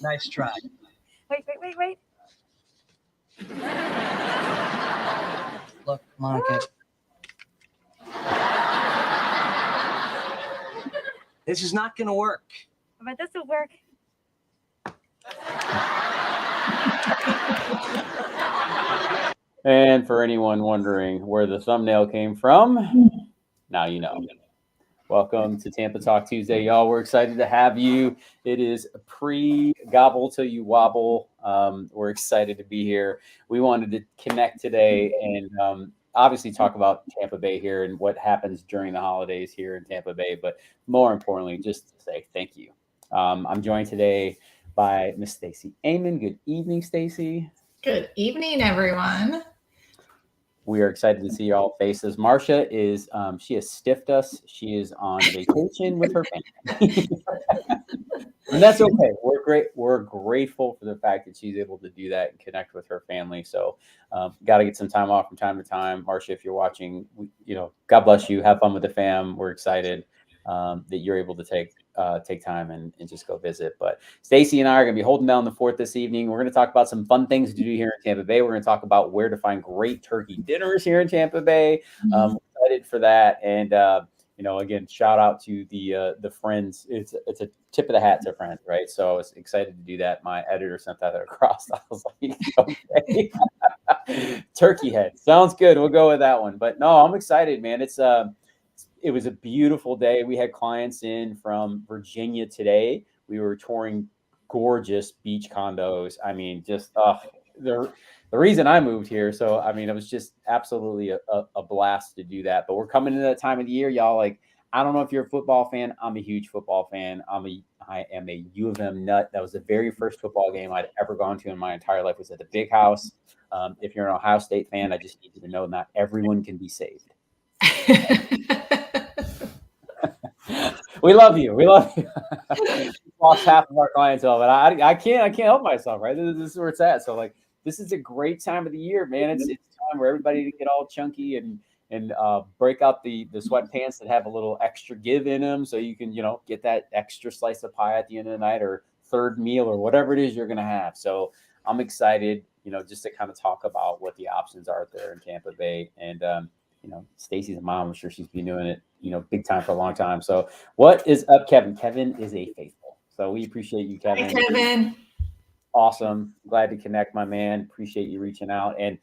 Nice try. Wait. Look, Monica. This is not going to work. But this will work. And for anyone wondering where the thumbnail came from, now you know. Welcome to Tampa Talk Tuesday, y'all. We're excited to have you. It is pre-gobble till you wobble. We're excited to be here. We wanted to connect today and obviously talk about Tampa Bay here and what happens during the holidays here in Tampa Bay. But more importantly, just to say thank you. I'm joined today by Miss Stacy Amon. Good evening, Stacy. Good evening, everyone. We are excited to see y'all faces. Marcia is, she has stiffed us. She is on vacation with her family. And that's okay. We're great. We're grateful for the fact that she's able to do that and connect with her family. So got to get some time off from time to time. Marcia, if you're watching, God bless you. Have fun with the fam. We're excited that you're able to take time and just go visit. But Stacy and I are going to be holding down the fort this evening. We're going to talk about some fun things to do here in Tampa Bay. We're going to talk about where to find great turkey dinners here in Tampa Bay. We're excited for that. And, again, shout out to the friends. It's a tip of the hat to friends, right? So I was excited to do that. My editor sent that across. I was like, okay. Turkey head. Sounds good. We'll go with that one. But no, I'm excited, man. It was a beautiful day. We had clients in from Virginia today. We were touring gorgeous beach condos. I mean, just the reason I moved here. So, I mean, it was just absolutely a blast to do that. But we're coming into that time of the year, y'all. Like, I don't know if you're a football fan. I'm a huge football fan. I am a U of M nut. That was the very first football game I'd ever gone to in my entire life. Was at the Big House. If you're an Ohio State fan, I just need you to know not everyone can be saved. We love you. We lost half of our clientele, but I can't help myself, right? This is where it's at. So like, this is a great time of the year, man. It's time where everybody to get all chunky and break out the sweatpants that have a little extra give in them, so you can get that extra slice of pie at the end of the night or third meal or whatever it is you're gonna have. So I'm excited, just to kind of talk about what the options are there in Tampa Bay. And Stacy's a mom. I'm sure she's been doing it, big time for a long time. So what is up, Kevin? Kevin is a faithful. So we appreciate you, Kevin. Hi, Kevin. Awesome. Glad to connect, my man. Appreciate you reaching out. And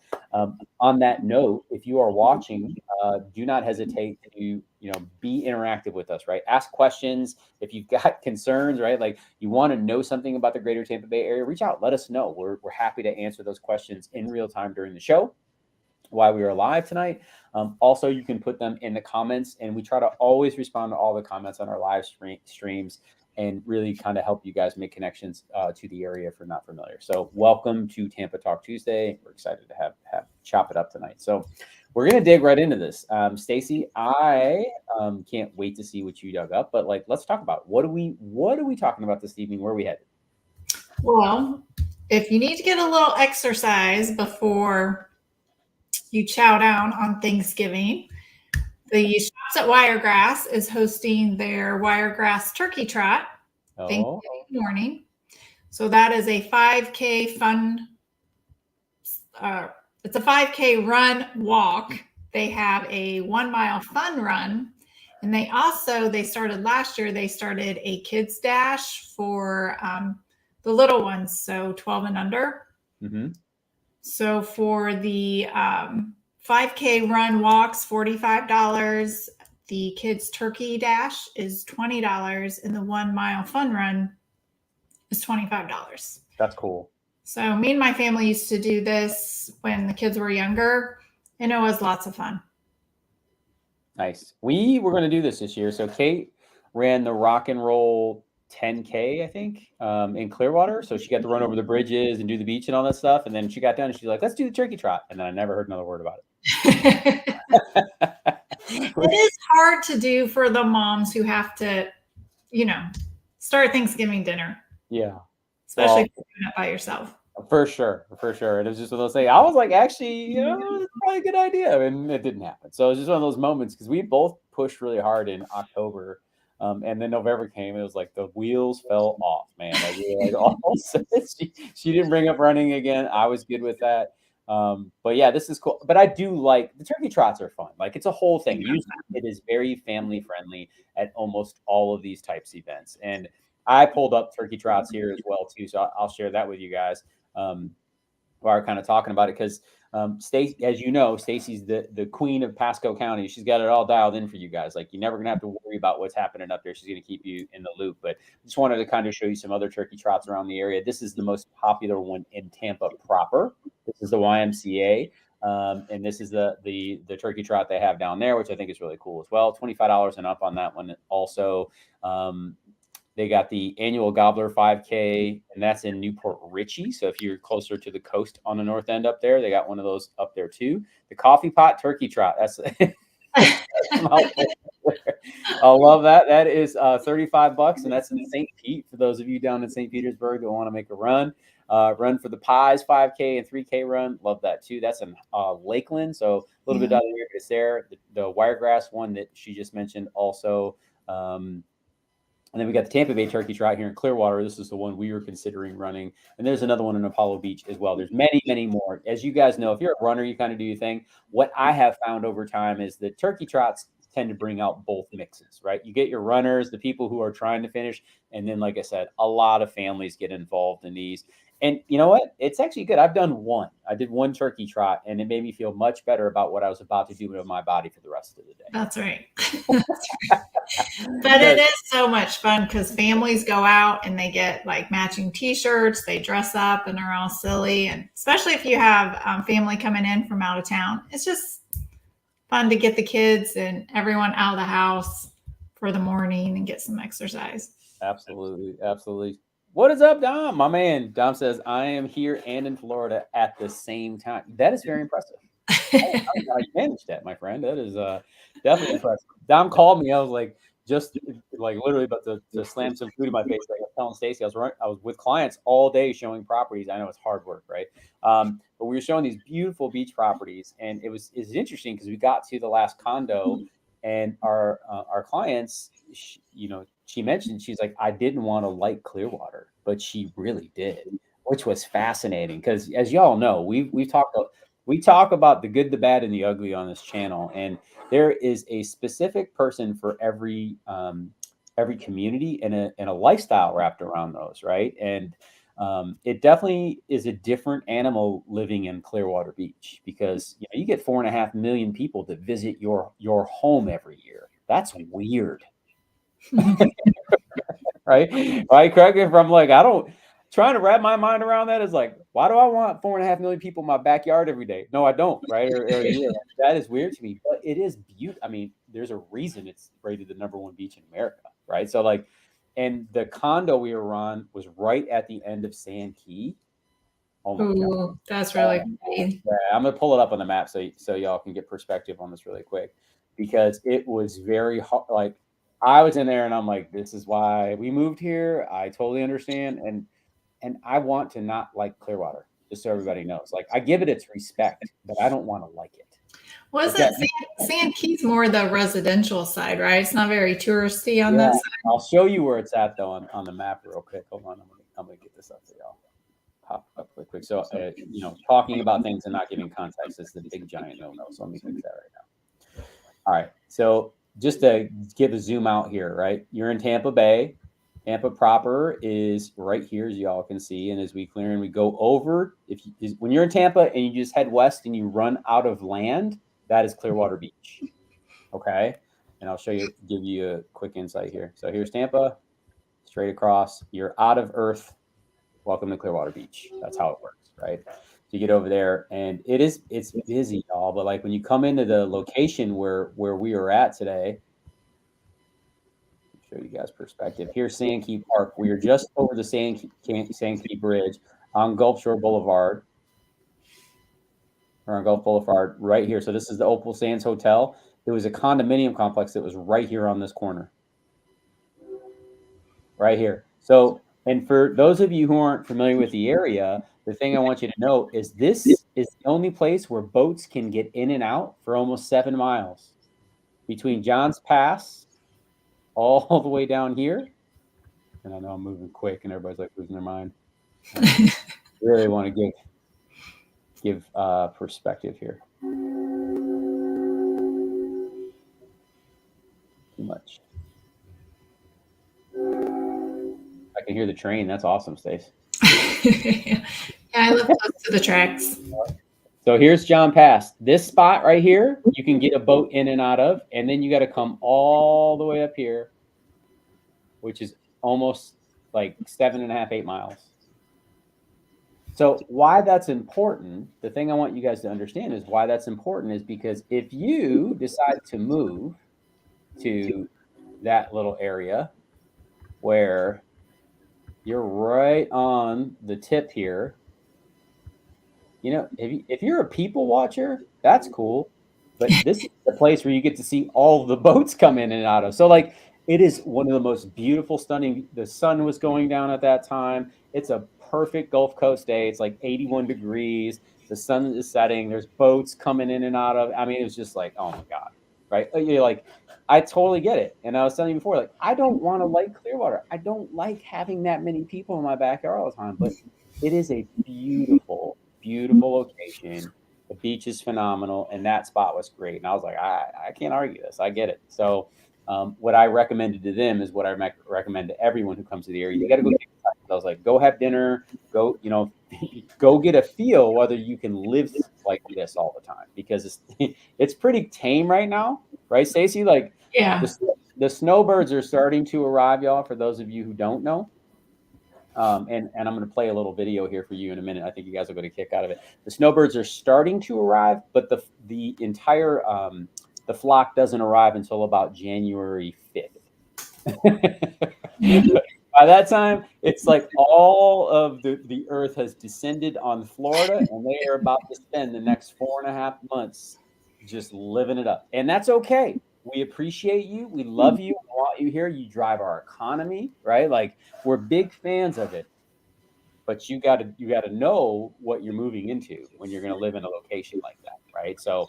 on that note, if you are watching, do not hesitate to, be interactive with us, right? Ask questions. If you've got concerns, right? Like you want to know something about the greater Tampa Bay area, reach out. Let us know. We're happy to answer those questions in real time during the show while we are live tonight. Also, you can put them in the comments, and we try to always respond to all the comments on our live streams and really kind of help you guys make connections to the area if you're not familiar. So welcome to Tampa Talk Tuesday. We're excited to have chop it up tonight. So we're going to dig right into this. Stacy, I can't wait to see what you dug up, but let's talk about it. What are we talking about this evening? Where are we headed? Well, if you need to get a little exercise before you chow down on Thanksgiving, the Shops at Wiregrass is hosting their Wiregrass Turkey Trot Thanksgiving morning. So that is a 5K fun. It's a 5K run walk. They have a 1 mile fun run, and they started last year. They started a kids dash for the little ones, so 12 and under. Mm-hmm. So for the 5K run walks, $45. The kids turkey dash is $20, and the 1 mile fun run is $25. That's cool. So me and my family used to do this when the kids were younger, and it was lots of fun. Nice. We were going to do this year. So Kate ran the rock and roll 10K, I think, in Clearwater. So she got to run over the bridges and do the beach and all that stuff. And then she got done and she's like, let's do the turkey trot. And then I never heard another word about it. It is hard to do for the moms who have to, start Thanksgiving dinner. Yeah. Especially if you're doing it by yourself. For sure. And it was just one of those things. I was like, actually, it's probably a good idea. And it didn't happen. So it was just one of those moments because we both pushed really hard in October And then November came. It was like the wheels fell off, man. Like, we were like, all set. She didn't bring up running again. I was good with that. But yeah, this is cool. But I do like the turkey trots are fun. Like, it's a whole thing. Usually it is very family friendly at almost all of these types of events. And I pulled up turkey trots here as well too. So I'll share that with you guys. While we're kind of talking about it, because Stacy, as you know, Stacy's the queen of Pasco County. She's got it all dialed in for you guys. Like, you're never gonna have to worry about what's happening up there. She's gonna keep you in the loop. But just wanted to kind of show you some other turkey trots around the area. This is the most popular one in Tampa proper. This is the YMCA. And this is the turkey trot they have down there, which I think is really cool as well. $25 and up on that one. Also, they got the annual Gobbler 5K, and that's in Newport Richey. So if you're closer to the coast on the north end up there, they got one of those up there too. The coffee pot turkey trot. That's I love that. That is $35, and that's in St. Pete for those of you down in St. Petersburg that want to make a run. Run for the Pies 5K and 3K run. Love that too. That's in Lakeland, so a little bit down here. It's there. The Wiregrass one that she just mentioned also. And then we got the Tampa Bay turkey trot here in Clearwater. This is the one we were considering running. And there's another one in Apollo Beach as well. There's many, many more. As you guys know, if you're a runner, you kind of do your thing. What I have found over time is that turkey trots tend to bring out both mixes, right? You get your runners, the people who are trying to finish. And then, like I said, a lot of families get involved in these. And you know what? It's actually good. I've done one. I did one turkey trot, and it made me feel much better about what I was about to do with my body for the rest of the day. That's right. That's right. But it is so much fun because families go out and they get like matching T-shirts. They dress up and are all silly. And especially if you have family coming in from out of town, it's just fun to get the kids and everyone out of the house for the morning and get some exercise. Absolutely. Absolutely. What is up, Dom? My man, Dom says, I am here and in Florida at the same time. That is very impressive. I managed that, my friend. That is definitely impressive. Dom called me. I was like, just like literally about to slam some food in my face. Like I was telling Stacy, I was with clients all day showing properties. I know it's hard work, right? But we were showing these beautiful beach properties, and it's interesting because we got to the last condo, and our clients, she mentioned, she's like, I didn't want to like Clearwater, but she really did, which was fascinating because, as y'all know, we talk about the good, the bad, and the ugly on this channel, and there is a specific person for every community and a lifestyle wrapped around those, right? And it definitely is a different animal living in Clearwater Beach because you get 4.5 million people that visit your home every year. That's weird. Right? Correct me if I'm like, trying to wrap my mind around that is like, why do I want 4.5 million people in my backyard every day? No, I don't, right? That is weird to me, but it is beautiful. I mean, there's a reason it's rated the #1 beach in America, right? So like, and the condo we were on was right at the end of Sand Key. Oh my God. That's really great. Yeah, I'm gonna pull it up on the map so y'all can get perspective on this really quick because it was very hard. Like, I was in there and I'm like, this is why we moved here. I totally understand. And I want to not like Clearwater, just so everybody knows. Like, I give it its respect, but I don't want to like it. Wasn't Sand Key's more the residential side, right? It's not very touristy on that side. I'll show you where it's at though on the map real quick. Hold on, I'm gonna get this up for y'all. Pop up really quick. So talking about things and not giving context is the big giant no-no. So let me fix that right now. All right. So just to give a zoom out here, right? You're in Tampa Bay. Tampa proper is right here, as y'all can see. And as we clear and we go over, when you're in Tampa and you just head west and you run out of land, that is Clearwater Beach. Okay. And I'll give you a quick insight here. So here's Tampa, straight across. You're out of Earth. Welcome to Clearwater Beach. That's how it works, right? So you get over there and it's busy, y'all. But like when you come into the location where we are at today, show you guys perspective. Here's Sand Key Park. We are just over the Sand Key Bridge on Gulf Shore Boulevard. Or on Gulf Boulevard right here. So this is the Opal Sands Hotel. It was a condominium complex that was right here on this corner. Right here. So, and for those of you who aren't familiar with the area, the thing I want you to know is this is the only place where boats can get in and out for almost 7 miles between John's Pass all the way down here. And I know I'm moving quick and everybody's like losing their mind. I really want to give perspective here. Too much. I can hear the train. That's awesome, Stace. Yeah, I live close to the tracks. So here's John Pass. This spot right here, you can get a boat in and out of, and then you got to come all the way up here, which is almost like 7.5, 8 miles. So why that's important, the thing I want you guys to understand is why that's important is because if you decide to move to that little area where you're right on the tip here, you know, if you're a people watcher, that's cool. But this is the place where you get to see all the boats come in and out of. So like it is one of the most beautiful, stunning. The sun was going down at that time. It's a perfect Gulf Coast day. It's like 81 degrees. The sun is setting. There's boats coming in and out of. I mean, it was just like, oh my God, right? You're like, I totally get it. And I was telling you before, like, I don't want to like Clearwater. I don't like having that many people in my backyard all the time. But it is a beautiful, beautiful location. The beach is phenomenal, and that spot was great. And I was like, I can't argue this. I get it. So what I recommended to them is what I recommend to everyone who comes to the area. You got to go. I was like, go have dinner. Go, you know, go get a feel whether you can live like this all the time because it's pretty tame right now, right, Stacey? Like, Yeah. The snowbirds are starting to arrive, y'all. For those of you who don't know. And I'm going to play a little video here for you in a minute. I think you guys will get a kick out of it. The snowbirds are starting to arrive, but the entire the flock doesn't arrive until about January 5th. By that time, it's like all of the earth has descended on Florida, and they are about to spend the next 4.5 months just living it up. And that's okay. We appreciate you. We love you. We want you here. You drive our economy, right? Like we're big fans of it. But you got to know what you're moving into when you're going to live in a location like that, right? So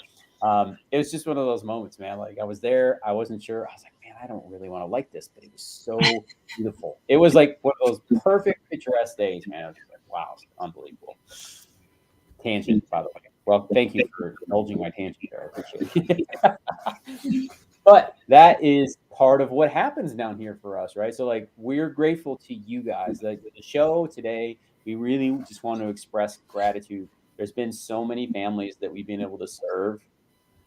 it was just one of those moments, man. Like I was there, I wasn't sure. I was like, man, I don't really want to like this, but it was so beautiful. It was like one of those perfect picturesque days, man. I was like, wow, unbelievable. Tangent, by the way. Well, thank you for indulging my tangent there. I appreciate it. But that is part of what happens down here for us, right? So like we're grateful to you guys. Like the show today, we really just want to express gratitude. There's been so many families that we've been able to serve,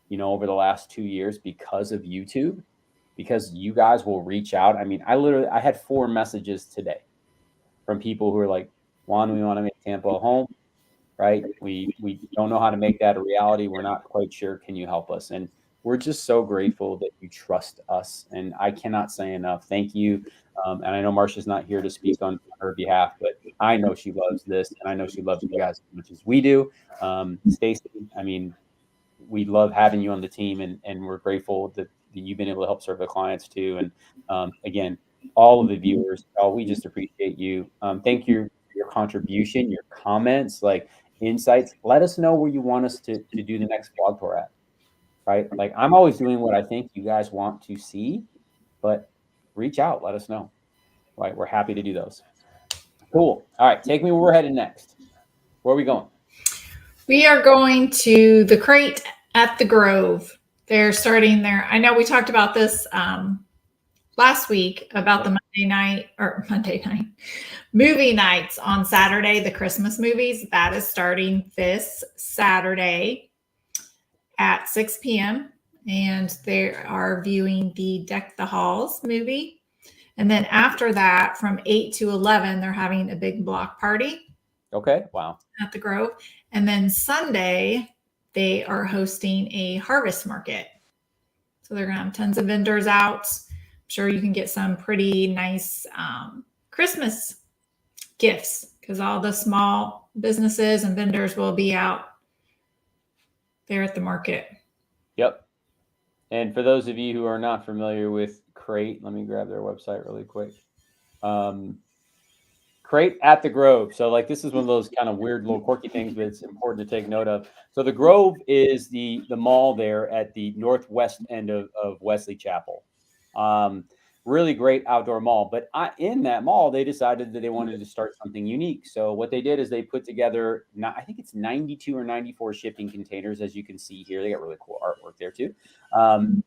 you know, over the last 2 years because of YouTube, because you guys will reach out. I mean, I had 4 messages today from people who are like, Juan, we want to make Tampa a home, right? We don't know how to make that a reality. We're not quite sure. Can you help us? And we're just so grateful that you trust us. And I cannot say enough. Thank you. And I know Marcia's not here to speak on her behalf, but I know she loves this. And I know she loves you guys as much as we do. Stacey, I mean, we love having you on the team. And we're grateful that you've been able to help serve the clients too. And again, all of the viewers, we just appreciate you. Thank you for your contribution, your comments, like insights. Let us know where you want us to do the next blog tour at. Right? Like I'm always doing what I think you guys want to see, but reach out, let us know. Right? We're happy to do those. Cool. All right. Take me where we're headed next. Where are we going? We are going to the Crate at the Grove. They're starting there. I know we talked about this last week about the Monday night movie nights on Saturday, the Christmas movies. That is starting this Saturday at 6 p.m. and they are viewing the Deck the Halls movie. And then after that, from 8 to 11, they're having a big block party. Okay. Wow. At the Grove. And then Sunday, they are hosting a harvest market. So they're going to have tons of vendors out. I'm sure you can get some pretty nice Christmas gifts because all the small businesses and vendors will be out there at the market. Yep. And for those of you who are not familiar with Crate, let me grab their website really quick. Crate at the Grove. So like this is one of those kind of weird little quirky things, but it's important to take note of. So the Grove is the mall there at the northwest end of Wesley Chapel. really great outdoor mall. But in that mall, they decided that they wanted to start something unique. So what they did is they put together, I think it's 92 or 94 shipping containers, as you can see here. They got really cool artwork there too. And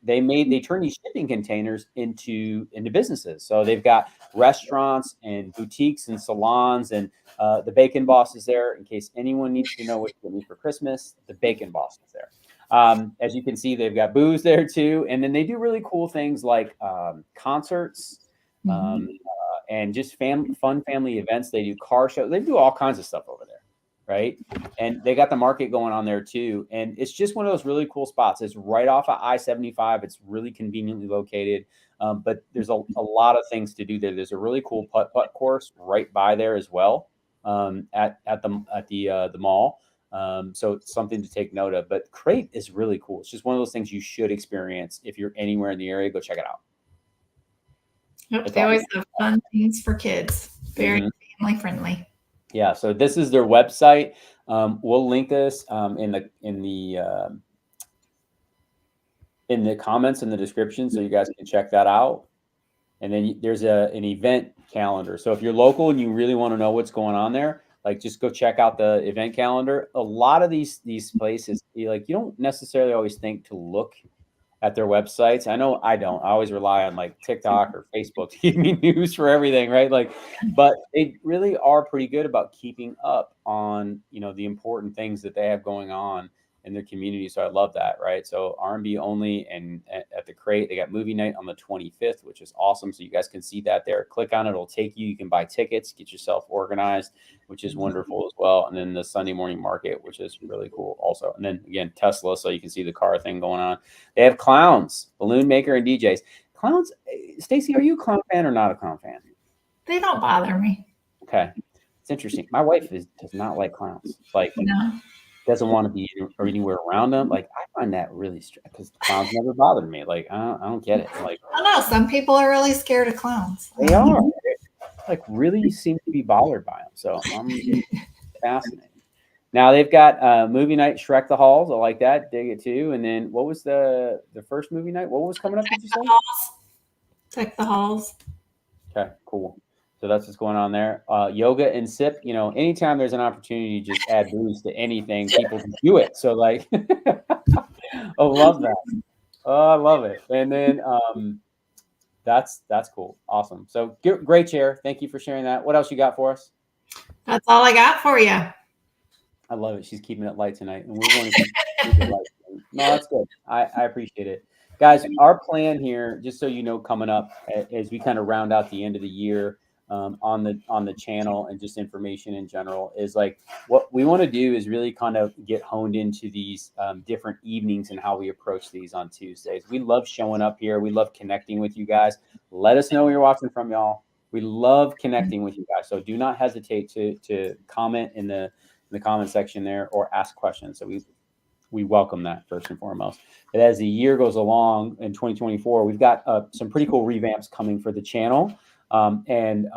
they turned these shipping containers into businesses. So they've got restaurants and boutiques and salons, and the Bacon Boss is there. In case anyone needs to know what to get me for Christmas, the Bacon Boss is there. As you can see, they've got booze there too. And then they do really cool things like concerts and just fun family events. They do car shows. They do all kinds of stuff over there, right? And they got the market going on there too. And it's just one of those really cool spots. It's right off of I-75. It's really conveniently located. But there's a lot of things to do there. There's a really cool putt-putt course right by there as well at the mall. So it's something to take note of. But Crate is really cool. It's just one of those things you should experience if you're anywhere in the area. Go check it out. Yep, they always have fun things for kids. Very family friendly. Yeah. So this is their website. We'll link this in the comments in the description, so you guys can check that out. And then there's an event calendar. So if you're local and you really want to know what's going on there, like just go check out the event calendar. A lot of these places, you don't necessarily always think to look at their websites. I know I don't. I always rely on like TikTok or Facebook to give me news for everything, right? But they really are pretty good about keeping up on, the important things that they have going on in their community. So I love that, right? So R&B only, and at the Crate, they got movie night on the 25th, which is awesome. So you guys can see that there. Click on it, it'll take you. You can buy tickets, get yourself organized, which is wonderful as well. And then the Sunday morning market, which is really cool also. And then again, Tesla, so you can see the car thing going on. They have clowns, balloon maker, and DJs. Clowns, Stacy, are you a clown fan or not a clown fan? They don't bother me. Okay. It's interesting. My wife does not like clowns. No. Doesn't want to be anywhere around them. I find that really strange because clowns never bothered me. I don't get it. I don't know. Some people are really scared of clowns. They are. They, really seem to be bothered by them. So I'm fascinated. Now they've got movie night, Shrek the Halls. I like that. Dig it too. And then what was the first movie night? What was coming up? Did you say? Check the halls. Okay, cool. So that's what's going on there. Yoga and sip, anytime there's an opportunity to just add booze to anything, people can do it. So I love that. Oh, I love it. And then that's cool. Awesome. So great chair. Thank you for sharing that. What else you got for us? That's all I got for you. I love it. She's keeping it light tonight. And we're going to keep it light. No, that's good. I appreciate it. Guys, our plan here, just so you know, coming up as we kind of round out the end of the year, on the channel and just information in general, is what we want to do is really kind of get honed into these different evenings and how we approach these on Tuesdays. We love showing up here. We love connecting with you guys. Let us know where you're watching from, y'all. We love connecting with you guys. So do not hesitate to comment in the comment section there or ask questions. So we welcome that first and foremost. But as the year goes along in 2024, we've got some pretty cool revamps coming for the channel. And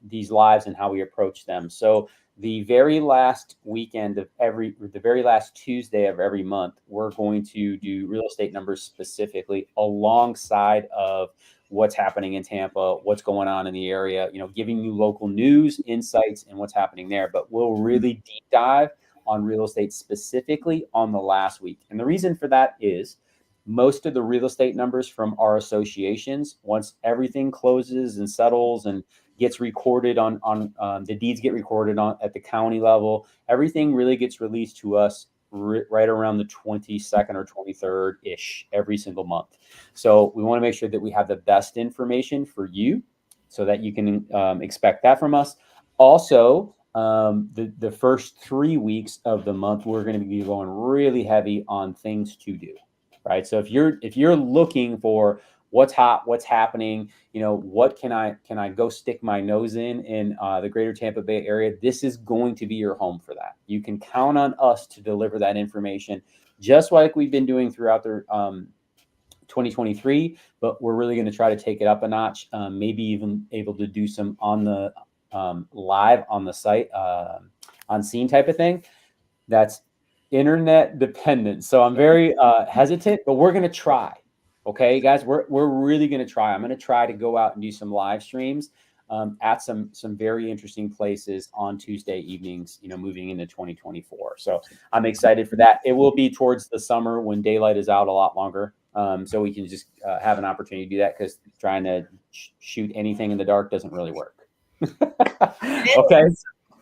these lives and how we approach them. So the very last weekend of the very last Tuesday of every month, we're going to do real estate numbers specifically alongside of what's happening in Tampa, what's going on in the area, giving you local news, insights, and what's happening there. But we'll really deep dive on real estate specifically on the last week. And the reason for that is most of the real estate numbers from our associations, once everything closes and settles and gets recorded on the deeds get recorded on at the county level, everything really gets released to us right around the 22nd or 23rd ish every single month. So we want to make sure that we have the best information for you so that you can expect that from us. Also, the first 3 weeks of the month, we're going to be going really heavy on things to do. Right. So if you're looking for what's hot, what's happening, what can I go stick my nose in the greater Tampa Bay area, this is going to be your home for that. You can count on us to deliver that information, just like we've been doing throughout the 2023, but we're really going to try to take it up a notch, maybe even able to do some on the live on the site, on scene type of thing. That's internet dependent. So I'm very hesitant, but we're going to try. Okay, guys, we're really going to try. I'm going to try to go out and do some live streams at some very interesting places on Tuesday evenings, moving into 2024. So I'm excited for that. It will be towards the summer when daylight is out a lot longer. So we can just have an opportunity to do that, because trying to shoot anything in the dark doesn't really work. Okay.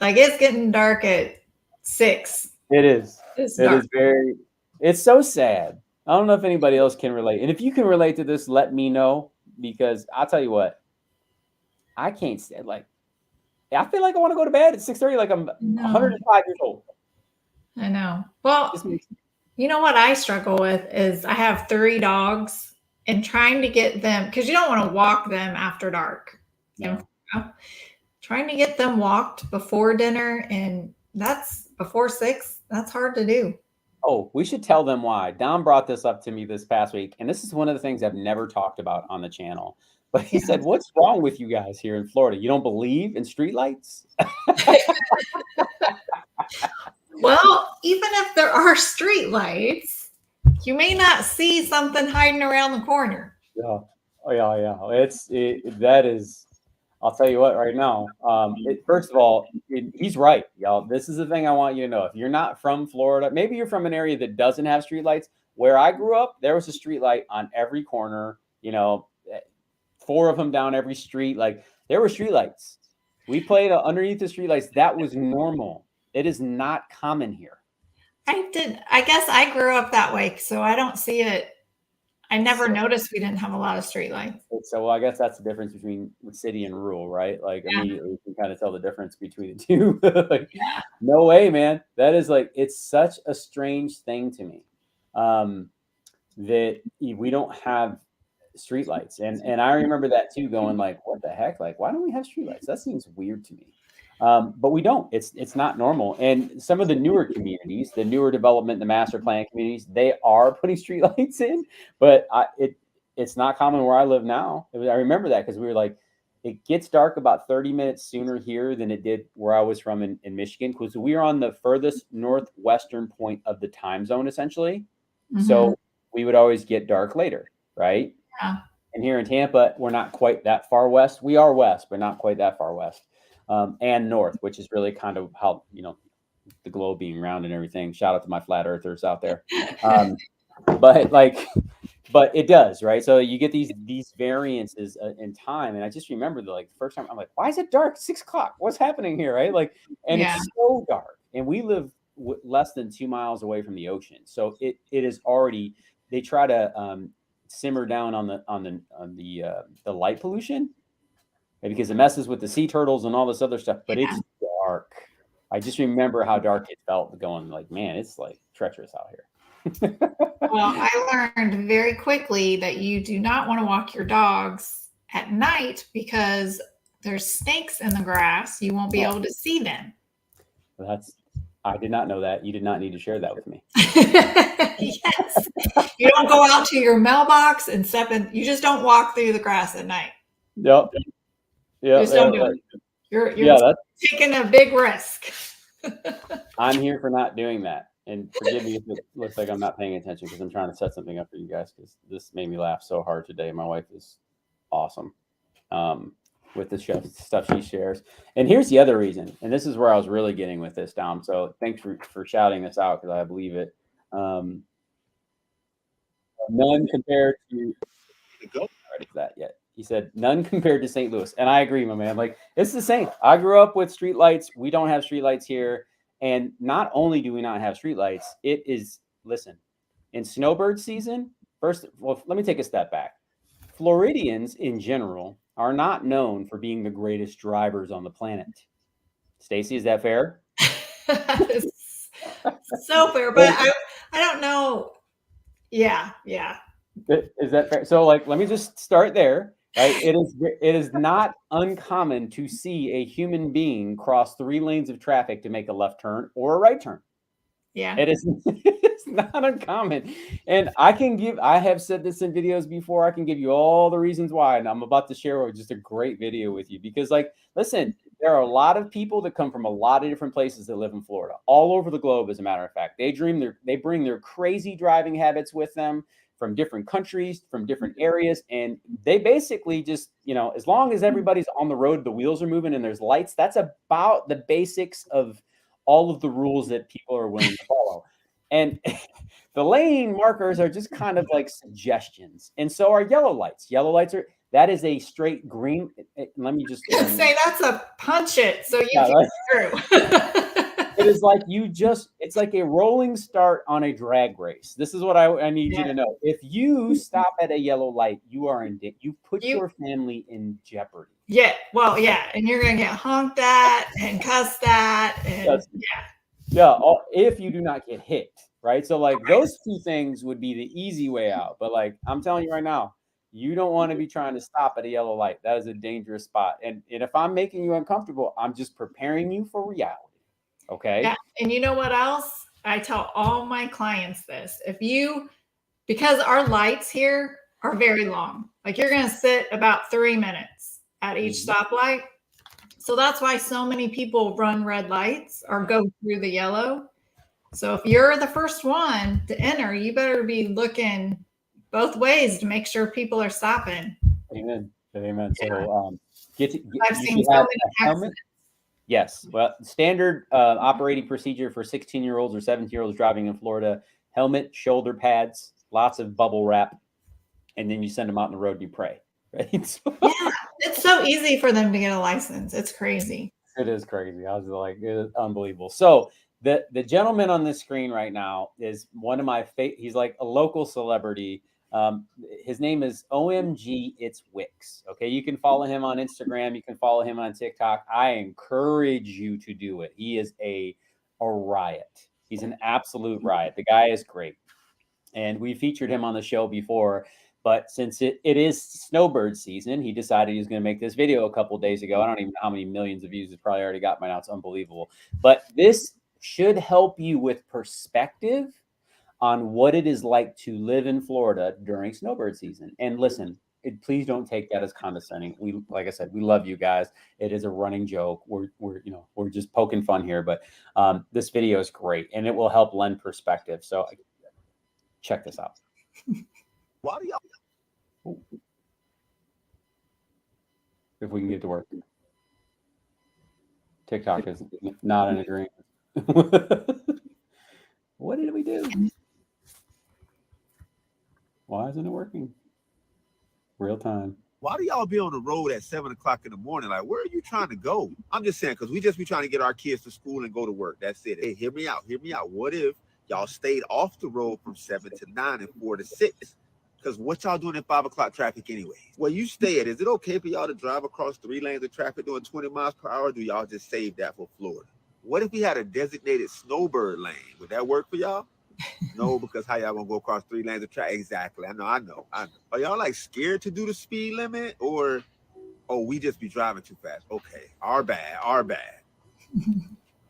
Like, it's getting dark at 6. It is. It's It dark. is it's so sad. I don't know if anybody else can relate. And if you can relate to this, let me know, because I'll tell you what, I can't stand, I feel like I want to go to bed at 6:30, like I'm 105 years old. I know. Well, you know what I struggle with is I have 3 dogs, and trying to get them, because you don't want to walk them after dark. No. Trying to get them walked before dinner, and that's before 6. That's hard to do. Oh, we should tell them why. Don brought this up to me this past week, and this is one of the things I've never talked about on the channel. But he said, "What's wrong with you guys here in Florida? You don't believe in streetlights?" Well, even if there are streetlights, you may not see something hiding around the corner. Yeah. Oh, yeah. That is. I'll tell you what, right now. First of all, he's right, y'all. This is the thing I want you to know. If you're not from Florida, maybe you're from an area that doesn't have streetlights. Where I grew up, there was a streetlight on every corner. 4 of them down every street. Like, there were streetlights. We played underneath the streetlights. That was normal. It is not common here. I guess I grew up that way, so I don't see it. I never noticed we didn't have a lot of streetlights. So, I guess that's the difference between city and rural, right? Like, immediately you can kind of tell the difference between the two. No way, man. That is it's such a strange thing to me that we don't have streetlights. And I remember that too, going what the heck? Like, why don't we have streetlights? That seems weird to me. But we don't. It's not normal. And some of the newer communities, the newer development, the master plan communities, they are putting streetlights in, but it's not common where I live now. I remember that because we were it gets dark about 30 minutes sooner here than it did where I was from in Michigan, because we are on the furthest northwestern point of the time zone, essentially. Mm-hmm. So we would always get dark later, right? Yeah. And here in Tampa, we're not quite that far west. We are west, but not quite that far west. And north, which is really kind of how, the globe being round and everything. Shout out to my flat earthers out there. But it does, right? So you get these variances in time. And I just remember the first time I'm like, why is it dark? 6 o'clock. What's happening here? Right? It's so dark, and we live less than 2 miles away from the ocean. So it is already, they try to simmer down on the light pollution, because it messes with the sea turtles and all this other stuff, but it's dark. I just remember how dark it felt, going man, it's treacherous out here. Well, I learned very quickly that you do not want to walk your dogs at night because there's snakes in the grass. You won't be able to see them. I did not know that. You did not need to share that with me. Yes. You don't go out to your mailbox and you just don't walk through the grass at night. Yep. Yeah, you're taking a big risk. I'm here for not doing that. And forgive me if it looks like I'm not paying attention, because I'm trying to set something up for you guys, because this made me laugh so hard today. My wife is awesome with the stuff she shares. And here's the other reason, and this is where I was really getting with this, Dom. So thanks for shouting this out, because I believe it. None compared to that yet. He said, none compared to St. Louis. And I agree, my man. It's the same. I grew up with streetlights. We don't have streetlights here. And not only do we not have streetlights, listen, in snowbird season, let me take a step back. Floridians in general are not known for being the greatest drivers on the planet. Stacy, is that fair? So fair, but I don't know. Yeah. Is that fair? So let me just start there. Right? It is not uncommon to see a human being cross 3 lanes of traffic to make a left turn or a right turn. Yeah. It's not uncommon. And I have said this in videos before. I can give you all the reasons why. And I'm about to share just a great video with you, because listen, there are a lot of people that come from a lot of different places that live in Florida, all over the globe. As a matter of fact, they bring their crazy driving habits with them from different countries, from different areas, and they basically just, as long as everybody's on the road, the wheels are moving and there's lights, that's about the basics of all of the rules that people are willing to follow. And the lane markers are just kind of like suggestions. And so are yellow lights. Yellow lights that is a straight green. Let me just say that's a punch it so you Yeah, can through. It is like it's like a rolling start on a drag race. This is what I need you to know. If you stop at a yellow light, you put your family in jeopardy. Yeah. Well, yeah. And you're going to get honked at and cussed at. And Yeah. If you do not get hit, right? So like those two things would be the easy way out. But like, I'm telling you right now, you don't want to be trying to stop at a yellow light. That is a dangerous spot. And if I'm making you uncomfortable, I'm just preparing you for reality. Okay. Yeah. And you know what else? I tell all my clients this. Because our lights here are very long, like you're going to sit about 3 minutes at each stoplight. So that's why so many people run red lights or go through the yellow. So if you're the first one to enter, you better be looking both ways to make sure people are stopping. Amen. Amen. Yeah. So I've seen so many accidents. Yes. Well, standard operating procedure for 16-year-olds or 17-year-olds driving in Florida: helmet, shoulder pads, lots of bubble wrap, and then you send them out on the road and you pray. Right? So, yeah, it's so easy for them to get a license. It's crazy. It is crazy. I was like, it is unbelievable. So the gentleman on the screen right now is one of my he's like a local celebrity. His name is OMG It's Wix. Okay, you can follow him on Instagram, you can follow him on TikTok. I encourage you to do it. He is a riot. He's an absolute riot. The guy is great, and we featured him on the show before, but since it is snowbird season, he decided he was going to make this video a couple of days ago. I don't even know how many millions of views it's probably already got by now. It's unbelievable. But this should help you with perspective on what it is like to live in Florida during snowbird season. And listen, please don't take that as condescending. Like I said, we love you guys. It is a running joke. We're just poking fun here, but this video is great and it will help lend perspective. So check this out. Why do y'all? If we can get to work. TikTok is not in agreement. What did we do? Why isn't it working? Real time. Why do y'all be on the road at 7 o'clock in the morning? Like, where are you trying to go? I'm just saying, because we just be trying to get our kids to school and go to work. That's it. Hey, hear me out. Hear me out. What if y'all stayed off the road from 7 to 9 and 4 to 6? Because what y'all doing in 5 o'clock traffic anyway? Where you stay at, is it okay for y'all to drive across 3 lanes of traffic doing 20 miles per hour? Or do y'all just save that for Florida? What if we had a designated snowbird lane? Would that work for y'all? No, because how y'all gonna go across 3 lanes of traffic? Exactly. I know. Are y'all like scared to do the speed limit, or we just be driving too fast? Okay, our bad.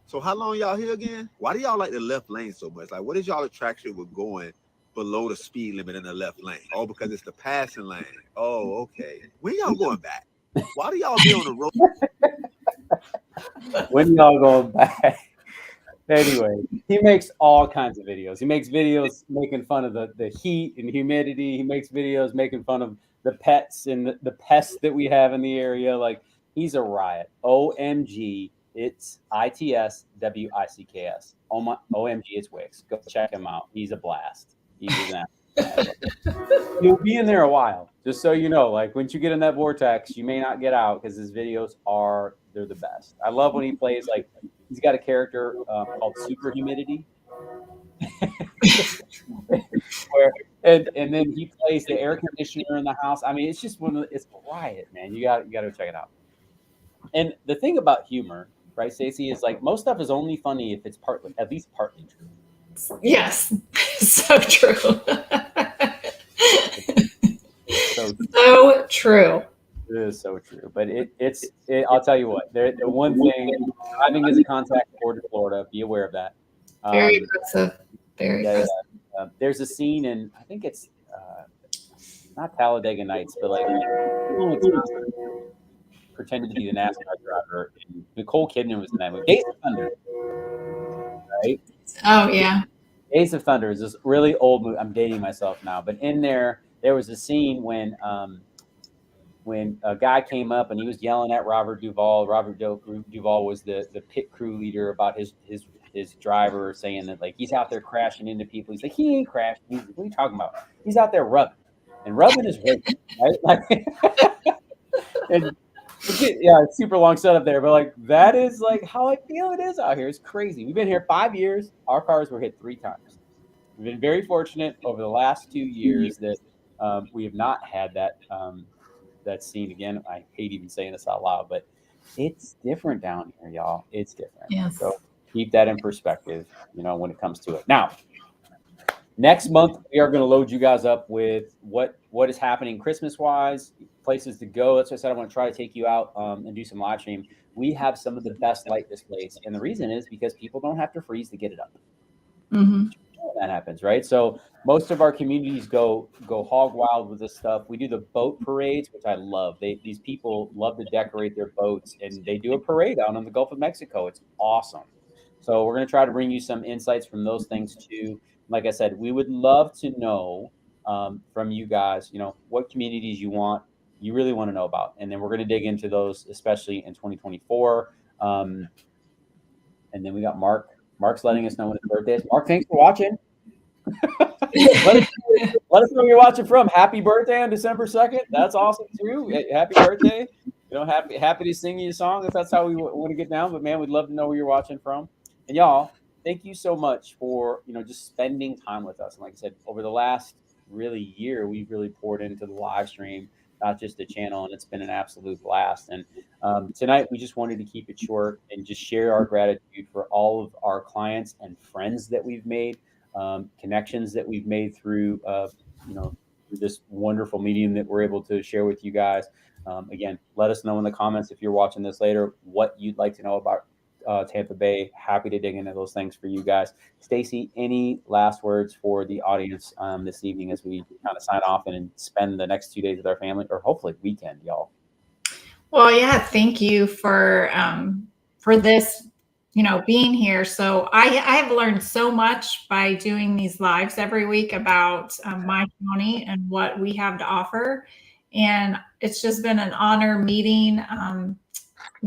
So how long y'all here again? Why do y'all like the left lane so much? Like, what is y'all attraction with going below the speed limit in the left lane? Oh, because it's the passing lane. Oh, okay. When y'all going back? Why do y'all be on the road? When y'all going back? Anyway, he makes all kinds of videos. He makes videos making fun of the heat and humidity. He makes videos making fun of the pets and the pests that we have in the area. Like, he's a riot. OMG, it's ITS WICKS. OMG, it's Wix. Go check him out. He's a blast. He's an You'll be in there a while, just so you know. Like, once you get in that vortex, you may not get out because his videos they're the best. I love when he plays, like, he's got a character called Super Humidity. and then he plays the air conditioner in the house. I mean, it's just it's a riot, man. You got to check it out. And the thing about humor, right, Stacey, is like most stuff is only funny if it's at least partly true. Yes, so true. So true. It is so true, but it's I'll tell you what. The one thing, driving is a contact sport in Florida. Be aware of that. Very aggressive. Very aggressive. There's a scene in, I think it's not Talladega Nights, but like pretended to be the NASCAR driver. Nicole Kidman was in that movie. Days of Thunder, right? Oh yeah. Days of Thunder is this really old movie. I'm dating myself now, but in there was a scene when a guy came up and he was yelling at Robert Duvall. Duvall was the pit crew leader about his driver, saying that like he's out there crashing into people. He's like, he ain't crashing. He's like, what are you talking about? He's out there rubbing, and rubbing is racing, right? Like, and yeah, it's super long setup there, but like that is like how I feel it is out here. It's crazy. We've been here 5 years. Our cars were hit 3 times. We've been very fortunate over the last 2 years that we have not had that scene again. I hate even saying this out loud, but it's different down here, y'all. It's different. Yes. So keep that in perspective, when it comes to it. Now, next month, we are going to load you guys up with what is happening Christmas-wise, places to go. That's what I said. I want to try to take you out and do some live stream. We have some of the best light displays, and the reason is because people don't have to freeze to get it up. Mm-hmm. That happens, right? So most of our communities go hog wild with this stuff. We do the boat parades, which I love. These people love to decorate their boats, and they do a parade out on the Gulf of Mexico. It's awesome. So we're going to try to bring you some insights from those things too. Like I said, we would love to know from you guys, what communities you really want to know about, and then we're going to dig into those, especially in 2024. And then we got Mark. Mark's letting us know when his birthday is. Mark, thanks for watching. let us know where you're watching from. Happy birthday on December 2nd. That's awesome too. Happy birthday. Happy to sing you a song if that's how we want to get down. But man, we'd love to know where you're watching from. And y'all, thank you so much for just spending time with us. And like I said, over the last really year, we've really poured into the live stream, not just the channel, and it's been an absolute blast. And tonight, we just wanted to keep it short and just share our gratitude for all of our clients and friends that we've made, connections that we've made through, through this wonderful medium that we're able to share with you guys. Again, let us know in the comments if you're watching this later what you'd like to know about Tampa Bay. Happy to dig into those things for you guys. Stacy, any last words for the audience this evening as we kind of sign off and spend the next 2 days with our family, or hopefully weekend, y'all? Well, yeah, thank you for this, being here. So I've learned so much by doing these lives every week about my county and what we have to offer. And it's just been an honor meeting,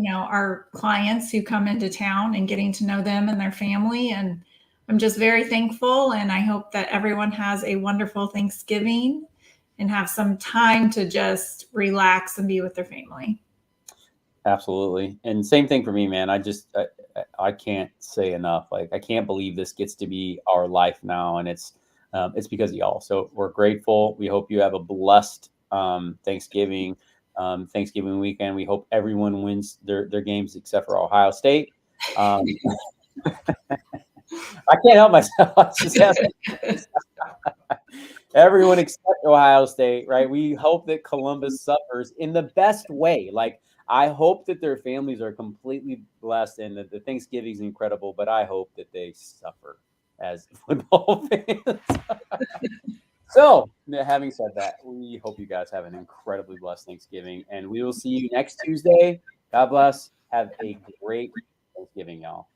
our clients who come into town and getting to know them and their family. And I'm just very thankful. And I hope that everyone has a wonderful Thanksgiving and have some time to just relax and be with their family. Absolutely. And same thing for me, man. I can't say enough. Like, I can't believe this gets to be our life now. And it's because of y'all. So we're grateful. We hope you have a blessed Thanksgiving weekend. We hope everyone wins their games except for Ohio State. I can't help myself. I just have everyone except Ohio State, right? We hope that Columbus suffers in the best way. Like, I hope that their families are completely blessed and that the Thanksgiving is incredible, but I hope that they suffer as football fans. So, having said that, we hope you guys have an incredibly blessed Thanksgiving, and we will see you next Tuesday. God bless. Have a great Thanksgiving, y'all.